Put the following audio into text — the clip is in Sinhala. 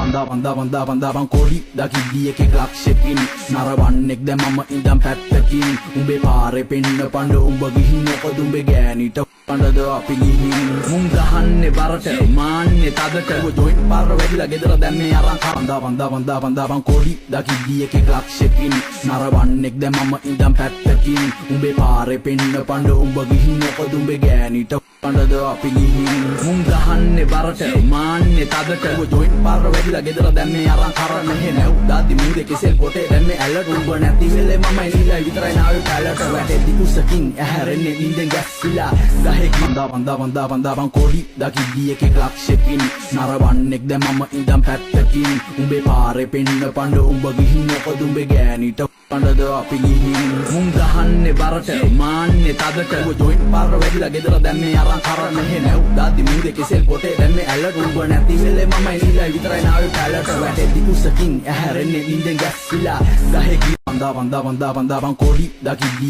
වන්දා බං කොඩි දකිද්දි එකෙක් ලක්ෂකින් නරවන්නෙක් දැන් මම ඉඳන් පැත්තකින් උඹේ පාරේ පෙන්න පඬ උඹ ගිහින් මොකද උඹේ ගෑනිට පඬද අපි ගිහින් මුන් ගහන්නේ බරට මාන්නේ තදට ජොයින්ට් පාර වැඩිලා ගෙදර දැන් මේ අරන් වන්දා බං කොඩි දකිද්දි එකෙක් ලක්ෂකින් නරවන්නෙක් දැන් මම ඉඳන් පැත්තකින් උඹේ පාරේ පෙන්න පඬ උඹ ගිහින් මොකද උඹේ ගෑනිට පඬද අපි ගිහින් මුන් ගහන්නේ බරට මාන්නේ තදට ජොයින්ට් පාර වැඩිලා ගෙදර දැන් මේ අරන් කරන්න මෙහෙ නැව් දාදි මූදේ කෙසෙල් පොටේ දැන් මේ ඇල්ලට උඹ නැති වෙලේ මම එනිලා විතරයි නාවේ පැලට වැටෙද්දි කුසකින් ඇහැරෙන්නේ නිින්දෙන් ගැස්සිලා ගහේ වන්දා බං කොඩි දකිද්දි එකෙක් ලක්ෂකින් නරවන්නෙක් දැන් මම ඉඳන් පැත්තකින් උඹේ පාරේ පෙන්න පඬ උඹ ගිහින් මොකද උඹේ ගෑනිට පඬද අපි ගිහින් මුන් ගහන්නේ බරට මාන්නේ තදට ජොයින්ට් පාර වැඩිලා ගෙදර දැන් මේ අරන් කරන්න මෙහෙ නැව් දාදි මූදේ කෙසෙල් පොටේ දැන් මේ ඇල්ලට උඹ නැති වෙලේ මම එනිලා විතරයි නාවේ පැලට වැටෙද්දි කුසකින් ඇහැරෙන්නේ නිින්දෙන් ගැස්සිලා ගහේ වන්දා බං කොඩි දකිද්දි